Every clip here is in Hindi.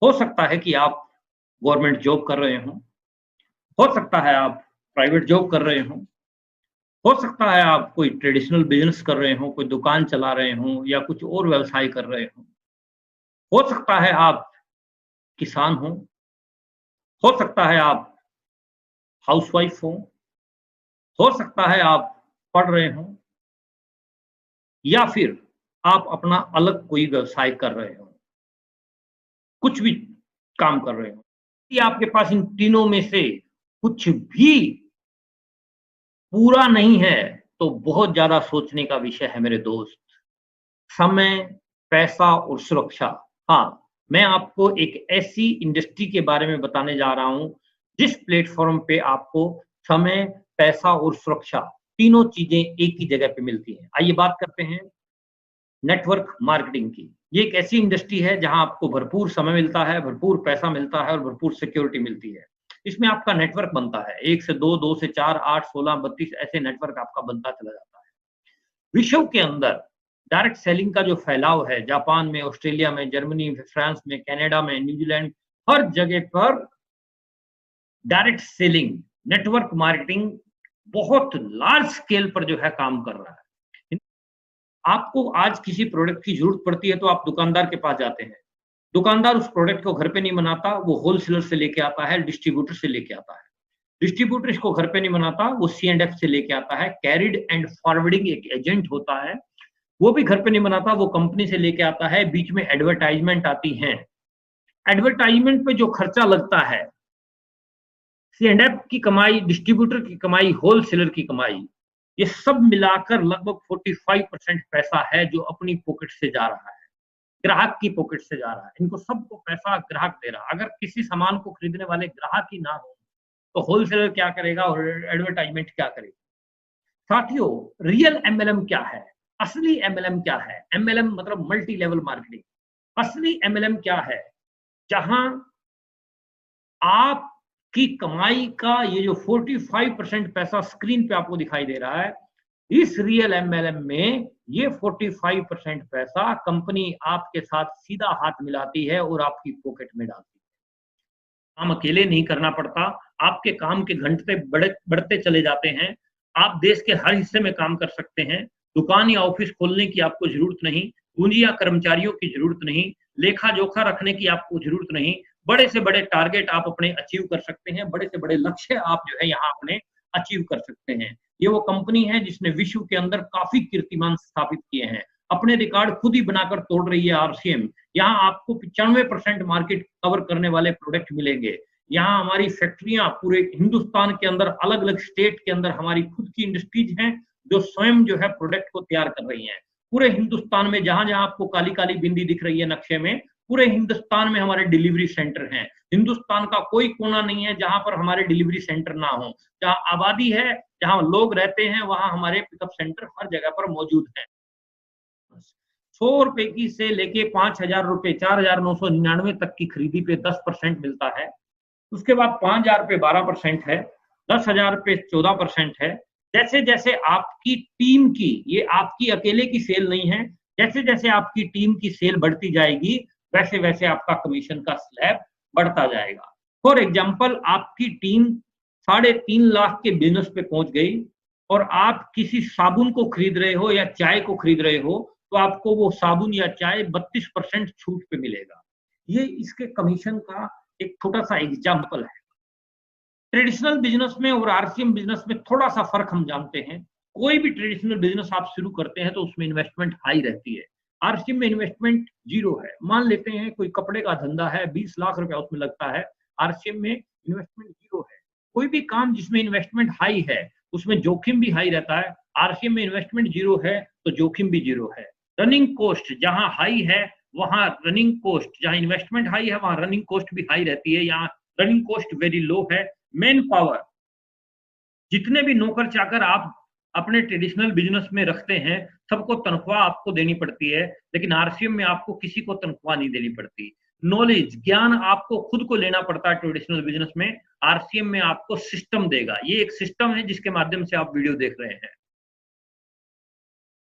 हो सकता है कि आप गवर्नमेंट जॉब कर रहे हो सकता है आप प्राइवेट जॉब कर रहे हो सकता है आप कोई ट्रेडिशनल बिज़नेस कर रहे हों, कोई दुकान चला रहे हों या कुछ और व्यवसाय कर रहे हों। हो सकता है आप किसान हो सकता है आप हाउसवाइफ हो सकता है आप पढ़ रहे हों या फिर आप अपना अलग कोई व्यवसाय कर रहे हो, कुछ भी काम कर रहे हो। यदि आपके पास इन तीनों में से कुछ भी पूरा नहीं है, तो बहुत ज़्यादा सोचने का विषय है मेरे दोस्त। समय, पैसा और सुरक्षा। हाँ, मैं आपको एक ऐसी इंडस्ट्री के बारे में बताने जा रहा हूँ, जिस प्लेटफ़ॉर्म पे आपको समय, पैसा और सुरक्षा तीनों चीज़ें एक ही जगह पे मिलती हैं। आइए बात करते हैं नेटवर्क मार्केटिंग की। ये एक ऐसी इंडस्ट्री है जहाँ आपको भरपूर समय मिलता है, भरपूर पैसा मिलता है और भरपूर सिक्योरिटी मिलती है। इसमें आपका नेटवर्क बनता है, 1 से 2, 2 से 4, 8, 16, 32 ऐसे नेटवर्क आपका बनता चला जाता है। विश्व के अंदर डायरेक्ट सेलिंग का जो फैलाव है, जापान में, ऑस्ट्रेलिया में, जर्मनी में, फ्रांस में, कनाडा में, न्यूजीलैंड, हर जगह पर डायरेक्ट सेलिंग, नेटवर्क मार्केटिंग बहुत लार्ज स्केल पर जो है काम कर रहा है। आपको आज किसी प्रोडक्ट की ज़रूरत पड़ती है तो आप दुकानदार के पास जाते हैं। दुकानदार उस प्रोडक्ट को घर पे नहीं बनाता, वो होलसेलर से लेके आता है, डिस्ट्रीब्यूटर से लेके आता है। डिस्ट्रीब्यूटर इसको घर पे नहीं बनाता, वो सी&एफ से लेके आता है। कैरिड एंड फॉरवर्डिंग एक एजेंट होता है, वो भी घर पे नहीं बनाता, वो कंपनी से लेके आता है। बीच में एडवर्टाइज़मेंट आती हैं। एडवर्टाइज़मेंट पे जो खर्चा लगता है, सी&एफ की कमाई, डिस्ट्रीब्यूटर की कमाई, होलसेलर की कमाई, ये सब मिलाकर लगभग 45% पैसा है जो अपनी पॉकेट से जा रहा है, ग्राहक की पॉकेट से जा रहा है। इनको सबको पैसा ग्राहक दे रहा है। अगर किसी सामान को खरीदने वाले ग्राहक ही ना हो, तो होलसेलर क्या करेगा और एडवर्टाइज़मेंट क्या करेगा? साथियों, रियल एमएलएम क्या है? असली एमएलएम क्या है? एमएलएम मतलब मल्टी लेवल मार्केटिंग। असली एमएलएम क्या है? जहां आपकी कमाई का ये जो 45% पैसा स्क्रीन पे आपको दिखाई दे रहा है, इस रियल एमएलएम में ये 45% पैसा कंपनी आपके साथ सीधा हाथ मिलाती है और आपकी पॉकेट में डालती है। काम अकेले नहीं करना पड़ता, आपके काम के घंटे बढ़ते चले जाते हैं। आप देश के हर हिस्से में काम कर सकते हैं। दुकान या ऑफिस खोलने की आपको ज़रूरत नहीं, पूँजी या कर्मचारियों की ज़रूरत नहीं, लेखा-जोखा रखने की आपको ज़रूरत नहीं। बड़े से बड़े टारगेट आप अपने अचीव कर सकते हैं, बड़े से बड़े लक्ष्य आप जो है यहाँ अपने अचीव कर सकते हैं। ये वो कंपनी है जिसने विश्व के अंदर काफ़ी कीर्तिमान स्थापित किए हैं। अपने रिकॉर्ड खुद ही बनाकर तोड़ रही है आरसीएम। यहाँ आपको 95% मार्केट कवर करने वाले प्रोडक्ट मिलेंगे। यहाँ हमारी फैक्ट्रियाँ पूरे हिंदुस्तान के अंदर अलग-अलग स्टेट के अंदर हमारी खुद की इंडस्ट्रीज हैं, जो स्वयं जो है प्रोडक्ट को तैयार कर रही हैं। पूरे हिंदुस्तान में जहाँ-जहाँ आपको काली-काली बिंदी दिख रही है नक्शे में, पूरे हिंदुस्तान में हमारे डिलीवरी सेंटर हैं। हिंदुस्तान का कोई कोना नहीं है जहाँ पर हमारे डिलीवरी सेंटर ना हो। जहाँ आबादी है, जहाँ लोग रहते हैं, वहाँ हमारे पिकअप सेंटर हर जगह पर मौजूद हैं। ₹100 की से लेके ₹5000 4,999 तक की खरीदी पे 10% मिलता है। उसके बाद 5,000 पे 12% है, 10,000 पे 14% है। जैसे-जैसे आपकी टीम की, ये आपकी अकेले की सेल नहीं है, जैसे-जैसे आपकी टीम की सेल बढ़ती जाएगी, वैसे-वैसे आपका कमीशन का स्लैब बढ़ता जाएगा। फॉर एग्ज़ाम्पल आपकी टीम 3.5 लाख के बिज़नेस पे पहुँच गई और आप किसी साबुन को खरीद रहे हो या चाय को खरीद रहे हो, तो आपको वो साबुन या चाय 32% छूट पे मिलेगा। ये इसके कमीशन का एक छोटा-सा एग्ज़ाम्पल है। ट्रेडिशनल बिज़नेस में और आरसीएम बिज़नेस में थोड़ा-सा फ़र्क हम जानते हैं। कोई भी ट्रेडिशनल बिज़नेस आप शुरू करते हैं तो उसमें इन्वेस्टमेंट हाई रहती है। आरसीएम में इन्वेस्टमेंट 0 है। मान लेते हैं कोई कपड़े का धंधा है, 20 लाख रुपया उसमें लगता है, आरसीएम में इन्वेस्टमेंट 0 है। कोई भी काम जिसमें इन्वेस्टमेंट हाई है, उसमें जोखिम भी हाई रहता है। आरसीएम में इन्वेस्टमेंट 0 है, तो जोखिम भी 0 है। रनिंग कॉस्ट जहाँ हाई है, वहाँ रनिंग कॉस्ट, जहाँ इन्वेस्टमेंट हाई है, वहाँ रनिंग कॉस्ट भी हाई रहती है। यहाँ रनिंग कॉस्ट वेरी लो है। मैन पावर, जितने भी नौकर-चाकर आप अपने ट्रेडिशनल बिज़नेस में रखते हैं, सबको तनख्वाह आपको देनी पड़ती है, लेकिन आरसीएम में आपको किसी को तनख्वाह नहीं देनी पड़ती। नॉलेज, ज्ञान आपको खुद को लेना पड़ता है ट्रेडिशनल बिज़नेस में, आरसीएम में आपको सिस्टम देगा। ये एक सिस्टम है जिसके माध्यम से आप वीडियो देख रहे हैं।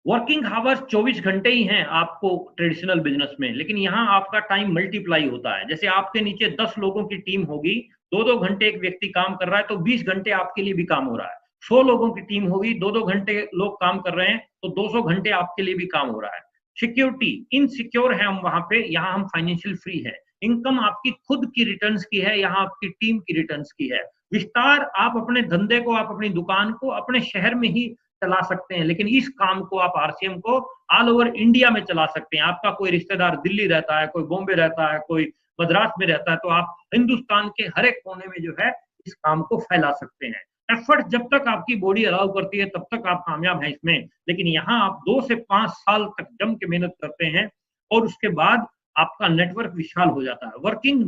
वर्किंग आवर्स 24 घंटे ही हैं आपको ट्रेडिशनल बिजनेस में, लेकिन यहाँ आपका टाइम मल्टीप्लाई होता है। जैसे आपके नीचे 10 लोगों की टीम होगी, 2-2 घंटे एक व्यक्ति काम कर रहा है, तो 20 घंटे आपके लिए भी काम हो रहा है। 100 लोगों की टीम होगी, 2-2 घंटे लोग काम कर रहे हैं, तो 200 घंटे आपके लिए भी काम हो रहा है। सिक्योरिटी, इनसिक्योर है हम वहां पे, यहाँ हम फाइनेंशियल फ्री है। इनकम आपकी खुद की रिटर्न्स की है, यहाँ आपकी टीम की रिटर्न्स की है। विस्तार, आप अपने धंधे को, आप अपनी दुकान को अपने शहर में ही चला सकते हैं, लेकिन इस काम को आप आरसीएम को ऑल ओवर इंडिया में चला सकते हैं। आपका कोई रिश्तेदार दिल्ली रहता है, कोई बॉम्बे रहता है, कोई मद्रास में रहता है, तो आप हिंदुस्तान के हर एक कोने में जो है इस काम को फैला सकते हैं। एफर्ट जब तक आपकी बॉडी अलाउ करती है तब तक आप कामयाब हैं इसमें, लेकिन यहाँ आप 2 से 5 साल तक जम के मेहनत करते हैं और उसके बाद आपका नेटवर्क विशाल हो जाता है। वर्किंग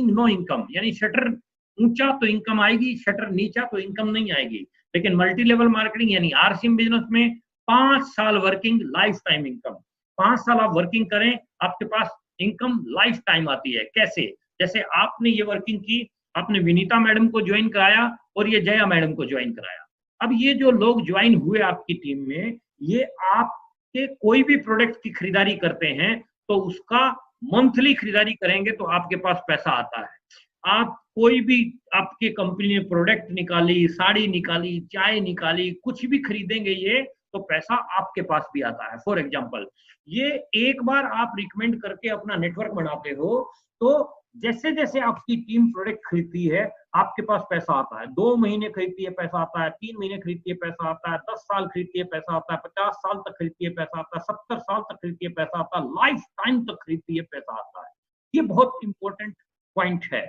नो इनकम, यानी शटर ऊंचा तो इनकम आएगी, शटर नीचा तो इनकम नहीं आएगी। लेकिन मल्टी लेवल मार्केटिंग यानी आरसीएम बिजनेस में 5 साल वर्किंग, लाइफ टाइम इनकम। 5 साल आप वर्किंग करें, आपके पास इनकम लाइफ टाइम आती है। कैसे? जैसे आपने ये वर्किंग की, आपने विनीता मैडम को ज्वाइन कराया और ये जया मैडम को ज्वाइन कराया। अब ये जो लोग ज्वाइन हुए आपकी टीम में, ये आपके कोई भी प्रोडक्ट की खरीदारी करते हैं तो उसका मंथली खरीदारी करेंगे तो आपके पास पैसा आता है। आप कोई भी आपके कंपनी ने प्रोडक्ट निकाली, साड़ी निकाली, चाय निकाली, कुछ भी खरीदेंगे ये, तो पैसा आपके पास भी आता है। फॉर एग्जांपल, ये एक बार आप रिकमेंड करके अपना नेटवर्क बनाते हो, तो जैसे जैसे आपकी टीम प्रोडक्ट खरीदती है आपके पास पैसा आता है। 2 महीने खरीदती है पैसा आता है, 3 महीने खरीदती है पैसा आता है, 10 साल खरीदती है पैसा आता है, 50 साल तक खरीदती है पैसा आता है, 70 साल तक खरीदती है पैसा आता है, लाइफ टाइम तक खरीदती है पैसा आता है। ये बहुत इंपॉर्टेंट पॉइंट है।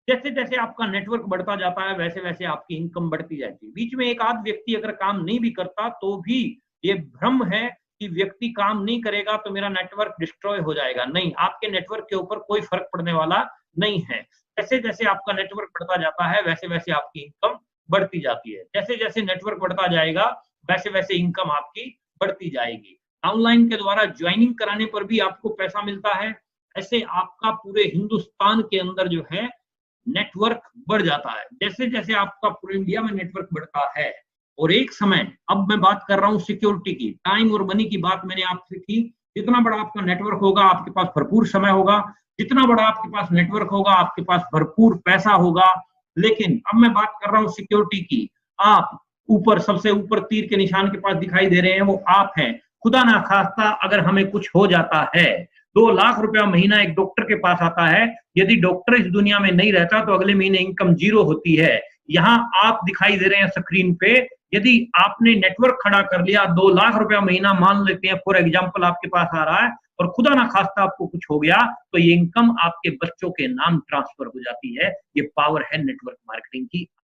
जैसे जैसे आपका नेटवर्क बढ़ता जाता है वैसे वैसे आपकी इनकम बढ़ती जाती है। बीच में एक आध व्यक्ति अगर काम नहीं भी करता तो भी ये भ्रम है कि व्यक्ति काम नहीं करेगा तो मेरा नेटवर्क डिस्ट्रॉय हो जाएगा। नहीं, आपके नेटवर्क के ऊपर कोई फर्क पड़ने वाला नहीं है। जैसे जैसे आपका नेटवर्क बढ़ता जाता है वैसे वैसे आपकी इनकम बढ़ती जाती है। जैसे जैसे नेटवर्क बढ़ता जाएगा वैसे वैसे इनकम आपकी बढ़ती जाएगी। ऑनलाइन के द्वारा ज्वाइनिंग कराने पर भी आपको पैसा मिलता है। ऐसे आपका पूरे हिंदुस्तान के अंदर जो है नेटवर्क बढ़ जाता है। जैसे जैसे आपका पूरे इंडिया में नेटवर्क बढ़ता है और एक समय, अब मैं बात कर रहा हूं सिक्योरिटी की, टाइम और मनी की बात मैंने आपसे की। जितना बड़ा आपका नेटवर्क होगा आपके पास भरपूर समय होगा, जितना बड़ा आपके पास नेटवर्क होगा आपके पास भरपूर पैसा होगा। लेकिन अब मैं बात कर रहा हूं सिक्योरिटी की। आप ऊपर, सबसे ऊपर तीर के निशान के पास दिखाई दे रहे हैं, वो आप हैं। खुदा ना खास्ता अगर हमें कुछ हो जाता है, 2 लाख रुपया महीना एक डॉक्टर के पास आता है। यदि डॉक्टर इस दुनिया में नहीं रहता तो अगले महीने इनकम 0 होती है। यहाँ आप दिखाई दे रहे हैं स्क्रीन पे, यदि आपने नेटवर्क खड़ा कर लिया, 2 लाख रुपया महीना मान लेते हैं फॉर एग्जांपल आपके पास आ रहा है, और खुदा ना खास्ता आपको कुछ हो गया तो ये इनकम आपके बच्चों के नाम ट्रांसफर हो जाती है। ये पावर है नेटवर्क मार्केटिंग की।